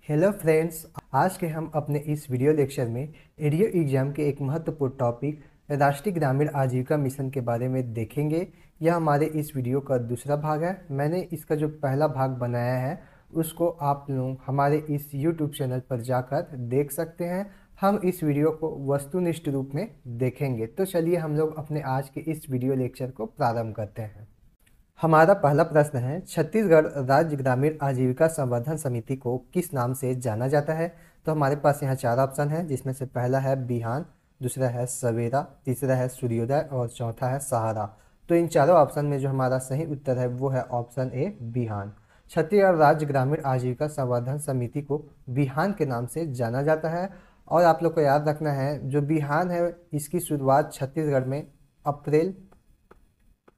Hello friends, आज के हम अपने इस वीडियो लेक्चर में एडीओ एग्जाम के एक महत्वपूर्ण टॉपिक राष्ट्रीय ग्रामीण आजीविका मिशन के बारे में देखेंगे। यह हमारे इस वीडियो का दूसरा भाग है। मैंने इसका जो पहला भाग बनाया है उसको आप लोग हमारे इस यूट्यूब चैनल पर जाकर देख सकते हैं। हम इस वीडियो को वस्तुनिष्ठ रूप में देखेंगे। तो चलिए हम लोग अपने आज के इस वीडियो लेक्चर को प्रारंभ करते हैं। हमारा पहला प्रश्न है, छत्तीसगढ़ राज्य ग्रामीण आजीविका संवर्धन समिति को किस नाम से जाना जाता है। तो हमारे पास यहाँ चार ऑप्शन है, जिसमें से पहला है बिहान, दूसरा है सवेरा, तीसरा है सूर्योदय और चौथा है सहारा। तो इन चारों ऑप्शन में जो हमारा सही उत्तर है वो है ऑप्शन ए बिहान। छत्तीसगढ़ राज्य ग्रामीण आजीविका संवर्धन समिति को बिहान के नाम से जाना जाता है। और आप लोग को याद रखना है, जो बिहान है इसकी शुरुआत छत्तीसगढ़ में अप्रैल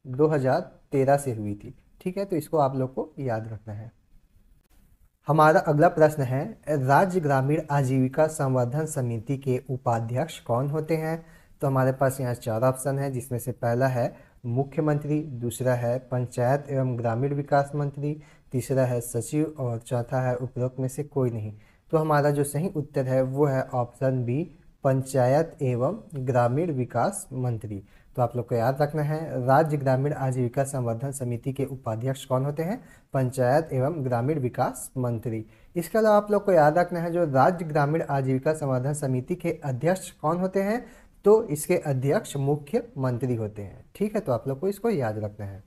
2013 से हुई थी। ठीक है, तो इसको आप लोग को याद रखना है। हमारा अगला प्रश्न है, राज्य ग्रामीण आजीविका संवर्धन समिति के उपाध्यक्ष कौन होते हैं। तो हमारे पास यहाँ चार ऑप्शन है, जिसमें से पहला है मुख्यमंत्री, दूसरा है पंचायत एवं ग्रामीण विकास मंत्री, तीसरा है सचिव और चौथा है उपरोक्त में से कोई नहीं। तो हमारा जो सही उत्तर है वो है ऑप्शन बी, पंचायत एवं ग्रामीण विकास मंत्री। तो आप लोग को याद रखना है, राज्य ग्रामीण आजीविका संवर्धन समिति के उपाध्यक्ष कौन होते हैं, पंचायत एवं ग्रामीण विकास मंत्री। इसके अलावा आप लोग को याद रखना है, जो राज्य ग्रामीण आजीविका संवर्धन समिति के अध्यक्ष कौन होते हैं, तो इसके अध्यक्ष मुख्यमंत्री होते हैं। ठीक है, तो आप लोग को इसको याद रखना है।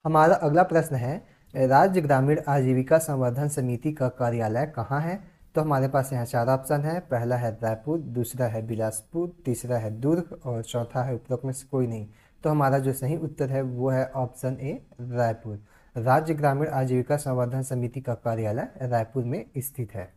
हमारा अगला प्रश्न है, राज्य ग्रामीण आजीविका संवर्धन समिति का कार्यालय कहाँ है। तो हमारे पास यहाँ चार ऑप्शन है, पहला है रायपुर, दूसरा है बिलासपुर, तीसरा है दुर्ग और चौथा है उपरोक्त में से कोई नहीं। तो हमारा जो सही उत्तर है वो है ऑप्शन ए रायपुर। राज्य ग्रामीण आजीविका संवर्धन समिति का कार्यालय रायपुर में स्थित है।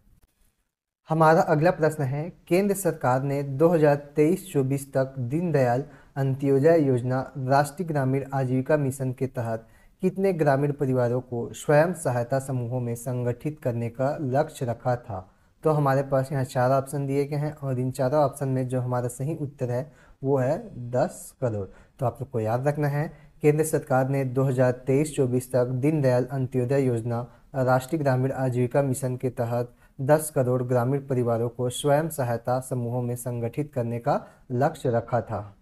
हमारा अगला प्रश्न है, केंद्र सरकार ने 2023-24 तक दीनदयाल अंत्योदय योजना राष्ट्रीय ग्रामीण आजीविका मिशन के तहत कितने ग्रामीण परिवारों को स्वयं सहायता समूहों में संगठित करने का लक्ष्य रखा था। तो हमारे पास यहाँ चार ऑप्शन दिए गए हैं और इन चारों ऑप्शन में जो हमारा सही उत्तर है वो है 10 करोड़। तो आप लोग को याद रखना है, केंद्र सरकार ने 2023-24 तक दीनदयाल अंत्योदय योजना राष्ट्रीय ग्रामीण आजीविका मिशन के तहत 10 करोड़ ग्रामीण परिवारों को स्वयं सहायता समूहों में संगठित करने का लक्ष्य रखा था।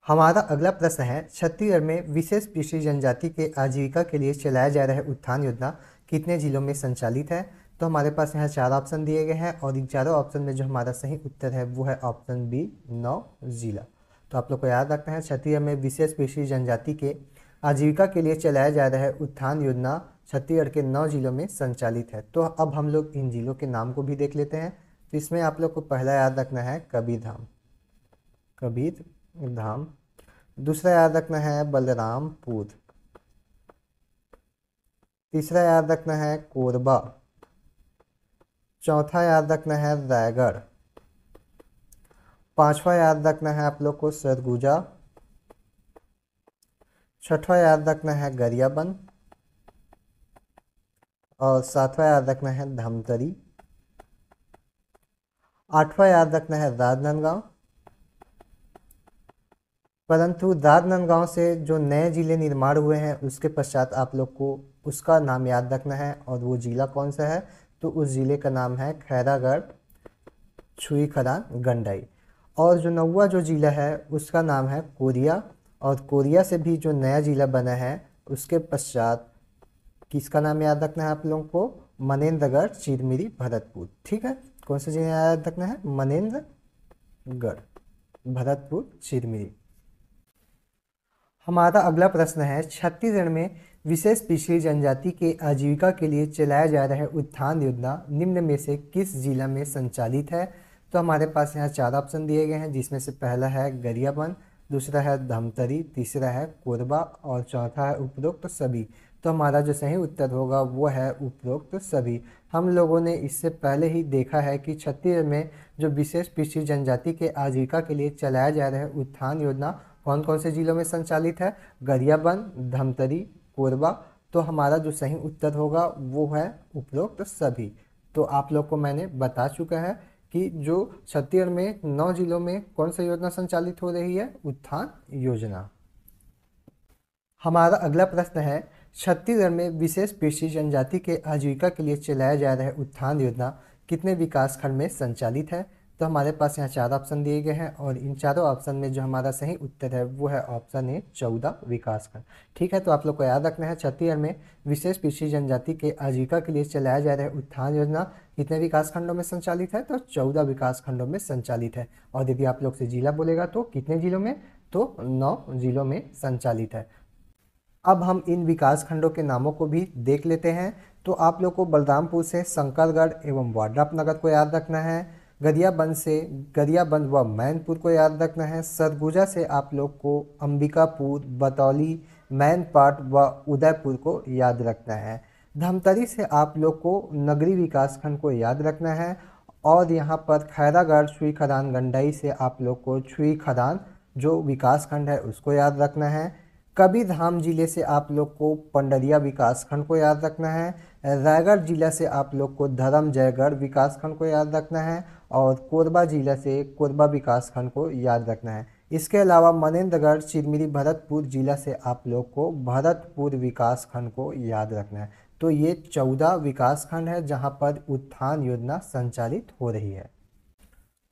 हमारा अगला प्रश्न है, छत्तीसगढ़ में विशेष पिछड़ी जनजाति के आजीविका के लिए चलाया जा रहा उत्थान योजना कितने जिलों में संचालित है। तो हमारे पास यहाँ चार ऑप्शन दिए गए हैं और इन चारों ऑप्शन में जो हमारा सही उत्तर है वो है ऑप्शन बी, 9 जिला। तो आप लोग को याद रखना है, छत्तीसगढ़ में विशेष पिछड़ी जनजाति के आजीविका के लिए चलाया जा रहा उत्थान योजना छत्तीसगढ़ के 9 जिलों में संचालित है। तो अब हम लोग इन जिलों के नाम को भी देख लेते हैं। तो इसमें आप लोग को पहला याद रखना है कबीरधाम, दूसरा याद रखना है बलरामपुर, तीसरा याद रखना है कोरबा, चौथा याद रखना है रायगढ़, पांचवा याद रखना है आप लोग को सरगुजा, छठवां याद रखना है गरियाबंद और सातवां याद रखना है धमतरी, आठवां याद रखना है राजनांदगांव। परंतु राजनांदगांव से जो नए जिले निर्माण हुए हैं उसके पश्चात आप लोग को उसका नाम याद रखना है और वो जिला कौन सा है, तो उस जिले का नाम है खैरागढ़, छुईखदान, गंडई। और जो नौवा जो जिला है उसका नाम है कोरिया और कोरिया से भी जो नया जिला बना है उसके पश्चात किसका नाम याद रखना है आप लोगों को, मनेन्द्रगढ़, चिरमिरी, भरतपुर। ठीक है, कौन सा जिला याद रखना है, मनेन्द्रगढ़, भरतपुर, चिरमिरी। हमारा अगला प्रश्न है, छत्तीसगढ़ में विशेष पिछड़ी जनजाति के आजीविका के लिए चलाया जा रहा उत्थान योजना निम्न में से किस जिला में संचालित है। तो हमारे पास यहाँ चार ऑप्शन दिए गए हैं, जिसमें से पहला है गरियाबंद, दूसरा है धमतरी, तीसरा है कोरबा और चौथा है उपरोक्त सभी। तो हमारा जो सही उत्तर होगा वो है उपरोक्त सभी। हम लोगों ने इससे पहले ही देखा है कि छत्तीसगढ़ में जो विशेष पिछड़ी जनजाति के आजीविका के लिए चलाया जा रहा उत्थान योजना कौन कौन से जिलों में संचालित है, गरियाबंद, धमतरी, कोरबा। तो हमारा जो सही उत्तर होगा वो है उपरोक्त सभी। तो आप लोग को मैंने बता चुका है कि जो छत्तीसगढ़ में 9 जिलों में कौन सा योजना संचालित हो रही है, उत्थान योजना। हमारा अगला प्रश्न है, छत्तीसगढ़ में विशेष पिछड़ी जनजाति के आजीविका के लिए चलाया जा रहा उत्थान योजना कितने विकास खंड में संचालित है? तो हमारे पास यहाँ 4 ऑप्शन दिए गए हैं और इन चारों ऑप्शन में जो हमारा सही उत्तर है वो है ऑप्शन ए 14 विकास खंड। ठीक है, तो आप लोग को याद रखना है छत्तीसगढ़ में विशेष पिछड़ी जनजाति के आजीविका के लिए चलाया जा रहा उत्थान योजना कितने विकास खंडों में संचालित है? तो 14 विकास खंडों में संचालित है। और यदि आप लोग से जिला बोलेगा तो कितने जिलों में? तो 9 जिलों में संचालित है। अब हम इन विकास खंडों के नामों को भी देख लेते हैं। तो आप लोग को बलरामपुर से शंकरगढ़ एवं वाड्रापनगर को याद रखना है, गरियाबंद से गरियाबंद व मैनपुर को याद रखना है, सरगुजा से आप लोग को अंबिकापुर, बतौली, मैनपाट व उदयपुर को याद रखना है, धमतरी से आप लोग को नगरी विकास खंड को याद रखना है और यहाँ पर खैरागढ़, छुई खदान, गंडई से आप लोग को छुई खदान जो विकास खंड है उसको याद रखना है, कबीरधाम जिले से आप लोग को पंडरिया विकास खंड को याद रखना है, रायगढ़ जिला से आप लोग को धर्मजयगढ़ विकास खंड को याद रखना है और कोरबा जिला से कोरबा विकास खंड को याद रखना है। इसके अलावा मनेंद्रगढ़, चिरमिरी, भरतपुर जिला से आप लोग को भरतपुर विकास खंड को याद रखना है। तो ये 14 विकास खंड है जहाँ पर उत्थान योजना संचालित हो रही है।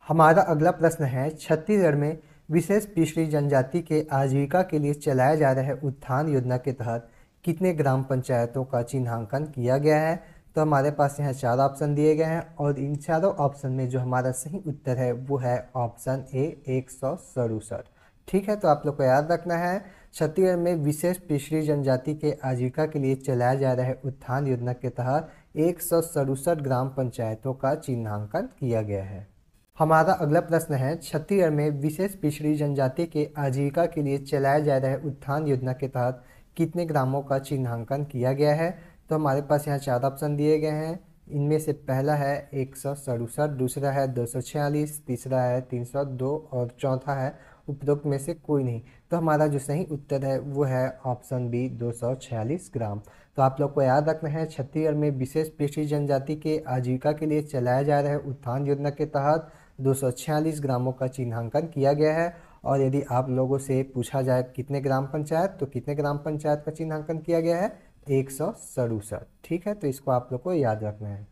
हमारा अगला प्रश्न है, छत्तीसगढ़ में विशेष पिछड़ी जनजाति के आजीविका के लिए चलाया जा रहा उत्थान योजना के तहत कितने ग्राम पंचायतों का चिन्हांकन किया गया है? तो हमारे पास यहाँ 4 ऑप्शन दिए गए हैं और इन चारों ऑप्शन में जो हमारा सही उत्तर है वो है ऑप्शन ए 167। ठीक है, तो आप लोग को याद रखना है छत्तीसगढ़ में विशेष पिछड़ी जनजाति के आजीविका के लिए चलाया जा रहा उत्थान योजना के तहत 167 ग्राम पंचायतों का चिन्हांकन किया गया है। हमारा अगला प्रश्न है, छत्तीसगढ़ में विशेष पिछड़ी जनजाति के आजीविका के लिए चलाया जा रहा उत्थान योजना के तहत कितने ग्रामों का चिन्हांकन किया गया है? तो हमारे पास यहाँ 4 ऑप्शन दिए गए हैं। इनमें से पहला है 167, दूसरा है 246, तीसरा है 302 और चौथा है उपरोक्त में से कोई नहीं। तो हमारा जो सही उत्तर है वो है ऑप्शन बी 246 ग्राम। तो आप लोग को याद रखना है छत्तीसगढ़ में विशेष पिछड़ी जनजाति के आजीविका के लिए चलाया जा रहा उत्थान योजना के तहत 246 ग्रामों का चिन्हांकन किया गया है। और यदि आप लोगों से पूछा जाए कितने ग्राम पंचायत, तो कितने ग्राम पंचायत का चिन्हांकन किया गया है? 167। ठीक है, तो इसको आप लोग को याद रखना है।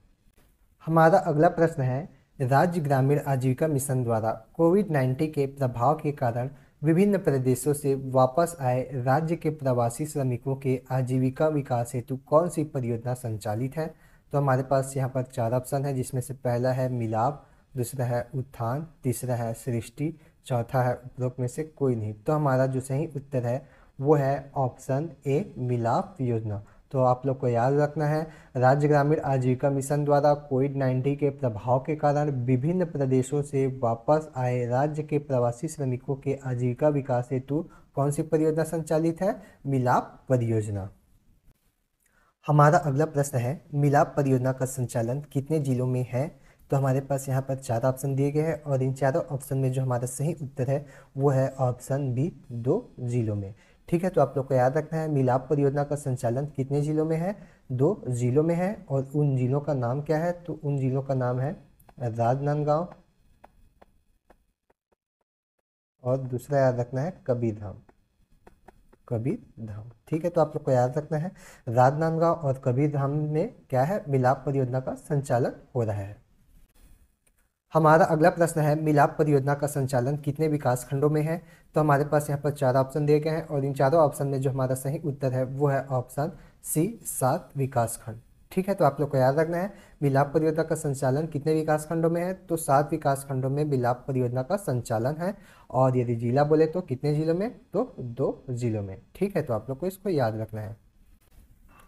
हमारा अगला प्रश्न है, राज्य ग्रामीण आजीविका मिशन द्वारा कोविड-19 के प्रभाव के कारण विभिन्न प्रदेशों से वापस आए राज्य के प्रवासी श्रमिकों के आजीविका विकास हेतु कौन सी परियोजना संचालित है? तो हमारे पास यहाँ पर 4 ऑप्शन है जिसमें से पहला है मिलाप, दूसरा है उत्थान, तीसरा है सृष्टि, चौथा है उपरोक्त में से कोई नहीं। तो हमारा जो सही उत्तर है वो है ऑप्शन ए मिलाप योजना। तो आप लोग को याद रखना है राज्य ग्रामीण आजीविका मिशन द्वारा कोविड-19 के प्रभाव के कारण विभिन्न प्रदेशों से वापस आए राज्य के प्रवासी श्रमिकों के आजीविका विकास हेतु कौन सी परियोजना संचालित है? मिलाप परियोजना। हमारा अगला प्रश्न है, मिलाप परियोजना का संचालन कितने जिलों में है? तो हमारे पास यहाँ पर 4 ऑप्शन दिए गए हैं और इन चारों ऑप्शन में जो हमारा सही उत्तर है वो है ऑप्शन बी 2 जिलों में। ठीक है, तो आप लोग को याद रखना है मिलाप परियोजना का संचालन कितने जिलों में है? 2 जिलों में है। और उन जिलों का नाम क्या है? तो उन जिलों का नाम है राजनांदगांव और दूसरा याद रखना है कबीरधाम। ठीक है, तो आप लोग को याद रखना है राजनांदगांव और कबीरधाम में क्या है? मिलाप परियोजना का संचालन हो रहा है। हमारा अगला प्रश्न है, मिलाप परियोजना का संचालन कितने विकास खंडों में है? तो हमारे पास यहाँ पर 4 ऑप्शन दिए गए हैं और इन चारों ऑप्शन में जो हमारा सही उत्तर है वो है ऑप्शन सी 7 विकास खंड। ठीक है, तो आप लोग को याद रखना है मिलाप परियोजना का संचालन कितने विकास खंडों में है? तो 7 विकास खंडों में मिलाप परियोजना का संचालन है। और यदि जिला बोले तो कितने जिलों में? तो 2 जिलों में। ठीक है, तो आप लोग को इसको याद रखना है।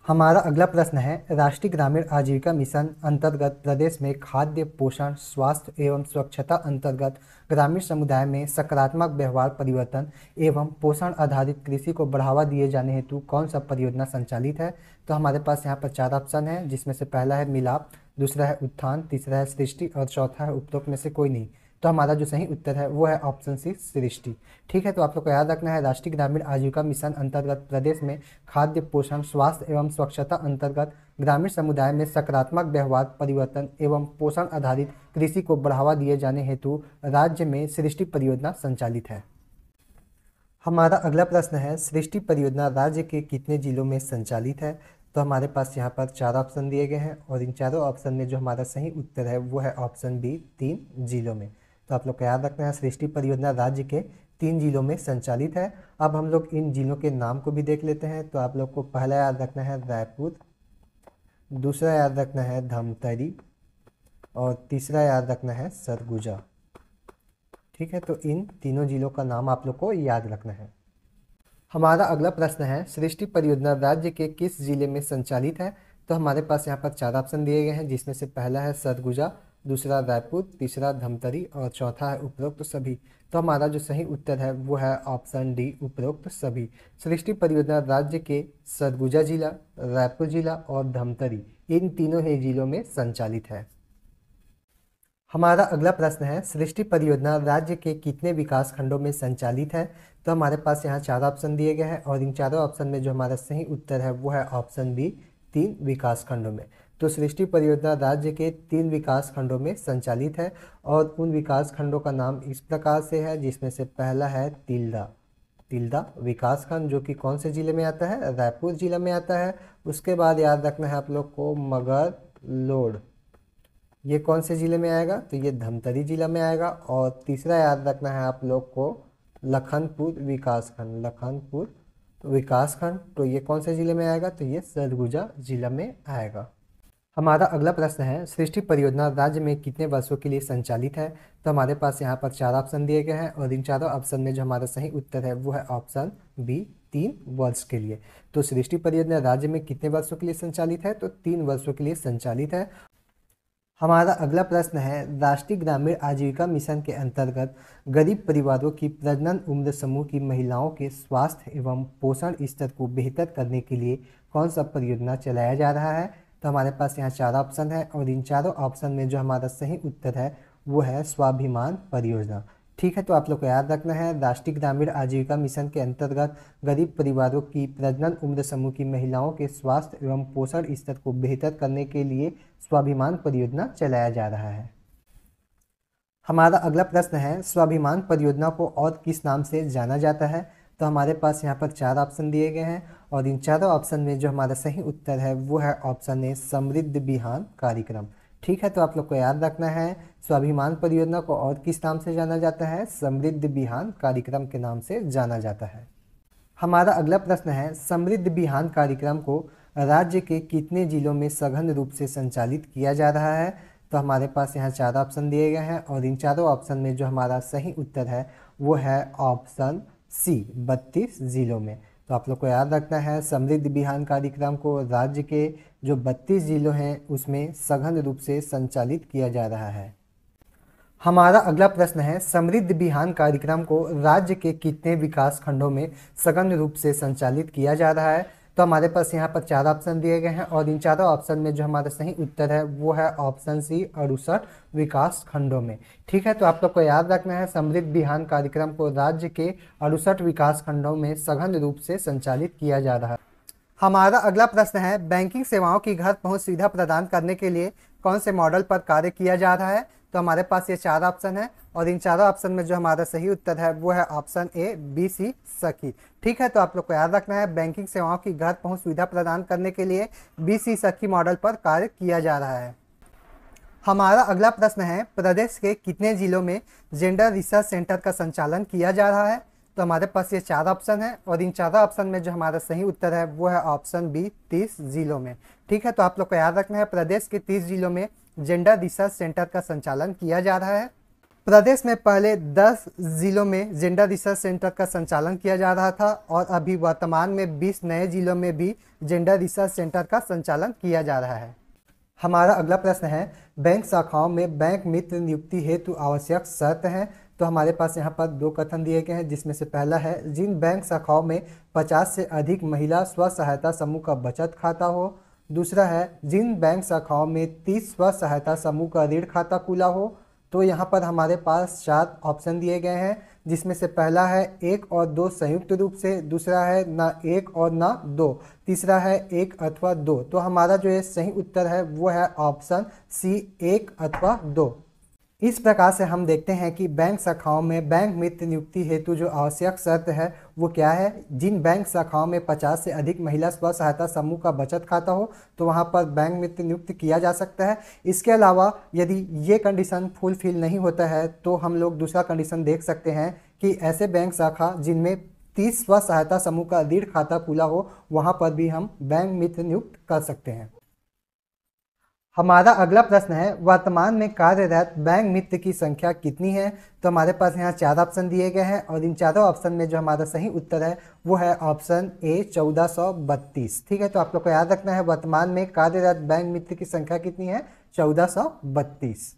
हमारा अगला प्रश्न है, राष्ट्रीय ग्रामीण आजीविका मिशन अंतर्गत प्रदेश में खाद्य, पोषण, स्वास्थ्य एवं स्वच्छता अंतर्गत ग्रामीण समुदाय में सकारात्मक व्यवहार परिवर्तन एवं पोषण आधारित कृषि को बढ़ावा दिए जाने हेतु कौन सा परियोजना संचालित है? तो हमारे पास यहाँ पर 4 ऑप्शन है जिसमें से पहला है मिलाप, दूसरा है उत्थान, तीसरा है सृष्टि और चौथा है उपरोक्त में से कोई नहीं। तो हमारा जो सही उत्तर है वो है ऑप्शन सी सृष्टि। ठीक है, तो आप लोग को याद रखना है राष्ट्रीय ग्रामीण आजीविका मिशन अंतर्गत प्रदेश में खाद्य, पोषण, स्वास्थ्य एवं स्वच्छता अंतर्गत ग्रामीण समुदाय में सकारात्मक व्यवहार परिवर्तन एवं पोषण आधारित कृषि को बढ़ावा दिए जाने हेतु राज्य में सृष्टि परियोजना संचालित है। हमारा अगला प्रश्न है, सृष्टि परियोजना राज्य के कितने जिलों में संचालित है? तो हमारे पास यहाँ पर 4 ऑप्शन दिए गए हैं और इन चारों ऑप्शन में जो हमारा सही उत्तर है वो है ऑप्शन बी, 3 जिलों में। तो आप लोग को याद रखना है, सृष्टि परियोजना राज्य के 3 जिलों में संचालित है। अब हम लोग इन जिलों के नाम को भी देख लेते हैं। तो आप लोग को पहला याद रखना है रायपुर, दूसरा याद रखना है धमतरी और तीसरा याद रखना है सरगुजा। ठीक है, तो इन तीनों जिलों का नाम आप लोग को याद रखना है। हमारा अगला प्रश्न है, सृष्टि परियोजना राज्य के किस जिले में संचालित है? तो हमारे पास यहाँ पर 4 ऑप्शन दिए गए हैं, जिसमें से पहला है सरगुजा, दूसरा रायपुर, तीसरा धमतरी और चौथा है उपरोक्त सभी। तो हमारा जो सही उत्तर है वो है ऑप्शन डी, उपरोक्त सभी। सृष्टि परियोजना राज्य के सरगुजा जिला, रायपुर जिला और धमतरी इन तीनों ही जिलों में संचालित है। हमारा अगला प्रश्न है, सृष्टि परियोजना राज्य के कितने विकास खंडों में संचालित है? तो हमारे पास यहाँ 4 ऑप्शन दिए गए हैं और इन चारों ऑप्शन में जो हमारा सही उत्तर है वो है ऑप्शन बी, 3 विकास खंडों में। तो सृष्टि परियोजना राज्य के 3 विकास खंडों में संचालित है और उन विकास खंडों का नाम इस प्रकार से है, जिसमें से पहला है तिल्दा विकास खंड, जो कि कौन से जिले में आता है? रायपुर जिला में आता है। उसके बाद याद रखना है आप लोग को मगर लोड, ये कौन से ज़िले में आएगा? तो ये धमतरी जिला में आएगा। और तीसरा याद रखना है आप लोग को लखनपुर विकासखंड, तो ये कौन से ज़िले में आएगा? तो ये सरगुजा जिला में आएगा। हमारा अगला प्रश्न है, सृष्टि परियोजना राज्य में कितने वर्षों के लिए संचालित है? तो हमारे पास यहाँ पर 4 ऑप्शन दिए गए हैं और इन चारों ऑप्शन में जो हमारा सही उत्तर है वो है ऑप्शन बी, 3 वर्ष के लिए। तो सृष्टि परियोजना राज्य में कितने वर्षों के लिए संचालित है? तो 3 वर्षों के लिए संचालित है। हमारा अगला प्रश्न है, राष्ट्रीय ग्रामीण आजीविका मिशन के अंतर्गत गरीब परिवारों की प्रजनन उम्र समूह की महिलाओं के स्वास्थ्य एवं पोषण स्तर को बेहतर करने के लिए कौन सा परियोजना चलाया जा रहा है? तो हमारे पास यहाँ 4 ऑप्शन है और इन चारों ऑप्शन में जो हमारा सही उत्तर है वो है स्वाभिमान परियोजना। ठीक है, तो आप लोग को याद रखना है, राष्ट्रीय ग्रामीण आजीविका मिशन के अंतर्गत गरीब परिवारों की प्रजनन उम्र समूह की महिलाओं के स्वास्थ्य एवं पोषण स्तर को बेहतर करने के लिए स्वाभिमान परियोजना चलाया जा रहा है। हमारा अगला प्रश्न है, स्वाभिमान परियोजना को और किस नाम से जाना जाता है? तो हमारे पास यहाँ पर 4 ऑप्शन दिए गए हैं और इन चारों ऑप्शन में जो हमारा सही उत्तर है वो है ऑप्शन ए, समृद्ध बिहान कार्यक्रम। ठीक है, तो आप लोग को याद रखना है, स्वाभिमान परियोजना को और किस नाम से जाना जाता है? समृद्ध बिहान कार्यक्रम के नाम से जाना जाता है। हमारा अगला प्रश्न है, समृद्ध बिहान कार्यक्रम को राज्य के कितने जिलों में सघन रूप से संचालित किया जा रहा है? तो हमारे पास यहाँ 4 ऑप्शन दिए गए हैं और इन चारों ऑप्शन में जो हमारा सही उत्तर है वो है ऑप्शन सी, 32 जिलों में। तो आप लोग को याद रखना है, समृद्ध बिहान कार्यक्रम को राज्य के जो 32 जिलों हैं उसमें सघन रूप से संचालित किया जा रहा है। हमारा अगला प्रश्न है, समृद्ध बिहान कार्यक्रम को राज्य के कितने विकास खंडों में सघन रूप से संचालित किया जा रहा है? तो हमारे पास यहाँ पर 4 ऑप्शन दिए गए हैं और इन चारों ऑप्शन में जो हमारा सही उत्तर है वो है ऑप्शन सी, 68 विकास खंडों में। ठीक है, तो आप लोग को याद रखना है, समृद्ध बिहान कार्यक्रम को राज्य के 68 विकास खंडों में सघन रूप से संचालित किया जा रहा है। हमारा अगला प्रश्न है, बैंकिंग सेवाओं की घर पहुंच सुविधा प्रदान करने के लिए कौन से मॉडल पर कार्य किया जा रहा है? तो हमारे पास ये 4 ऑप्शन है और इन चारों ऑप्शन में जो हमारा सही उत्तर है वो है ऑप्शन ए, बी, सी, सखी। ठीक है, तो आप लोग को याद रखना है, बैंकिंग सेवाओं की घर पहुंच सुविधा प्रदान करने के लिए बी, सी, सखी मॉडल पर कार्य किया जा रहा है। हमारा अगला प्रश्न है, प्रदेश के कितने जिलों में जेंडर रिसर्च सेंटर का संचालन किया जा रहा है? तो हमारे पास ये 4 ऑप्शन है और इन चारों ऑप्शन में जो हमारा सही उत्तर है वो है ऑप्शन बी, 30 जिलों में। ठीक है, तो आप लोग को याद रखना है, प्रदेश के 30 जिलों में जेंडर रिसर्च सेंटर का संचालन किया जा रहा है। प्रदेश में पहले 10 जिलों में जेंडर रिसर्च सेंटर का संचालन किया जा रहा था और अभी वर्तमान में 20 नए जिलों में भी जेंडर रिसर्च सेंटर का संचालन किया जा रहा है। हमारा अगला प्रश्न है, बैंक शाखाओं में बैंक मित्र नियुक्ति हेतु आवश्यक शर्त हैं? तो हमारे पास यहाँ पर 2 कथन दिए गए हैं, जिसमें से पहला है, जिन बैंक शाखाओं में 50 से अधिक महिला स्व सहायता समूह का बचत खाता हो। दूसरा है, जिन बैंक शाखाओं में 30 स्व सहायता समूह का ऋण खाता खुला हो। तो यहाँ पर हमारे पास 4 ऑप्शन दिए गए हैं, जिसमें से पहला है 1 और 2 संयुक्त रूप से, दूसरा है ना 1 और ना 2, तीसरा है 1 अथवा 2। तो हमारा जो ये सही उत्तर है वो है ऑप्शन सी, 1 अथवा 2। इस प्रकार से हम देखते हैं कि बैंक शाखाओं में बैंक मित्र नियुक्ति हेतु जो आवश्यक शर्त है वो क्या है। जिन बैंक शाखाओं में 50 से अधिक महिला स्व सहायता समूह का बचत खाता हो तो वहां पर बैंक मित्र नियुक्त किया जा सकता है। इसके अलावा यदि ये कंडीशन फुलफिल नहीं होता है तो हम लोग दूसरा कंडीशन देख सकते हैं कि ऐसे बैंक शाखा जिनमें 30 स्व सहायता समूह का ऋण खाता खुला हो वहां पर भी हम बैंक मित्र नियुक्त कर सकते हैं। हमारा अगला प्रश्न है, वर्तमान में कार्यरत बैंक मित्र की संख्या कितनी है। तो हमारे पास यहाँ 4 ऑप्शन दिए गए हैं और इन चारों ऑप्शन में जो हमारा सही उत्तर है वो है ऑप्शन ए 1432। ठीक है, तो आप लोग को याद रखना है वर्तमान में कार्यरत बैंक मित्र की संख्या कितनी है, 1432।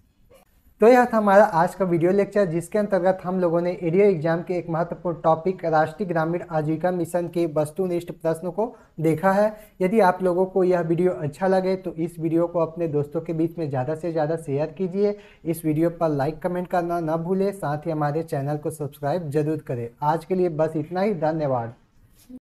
तो यह था हमारा आज का वीडियो लेक्चर जिसके अंतर्गत हम लोगों ने एडीओ एग्जाम के एक महत्वपूर्ण टॉपिक राष्ट्रीय ग्रामीण आजीविका मिशन के वस्तुनिष्ठ प्रश्नों को देखा है। यदि आप लोगों को यह वीडियो अच्छा लगे तो इस वीडियो को अपने दोस्तों के बीच में ज़्यादा से ज़्यादा शेयर कीजिए। इस वीडियो पर लाइक कमेंट करना ना भूलें, साथ ही हमारे चैनल को सब्सक्राइब जरूर करें। आज के लिए बस इतना ही, धन्यवाद।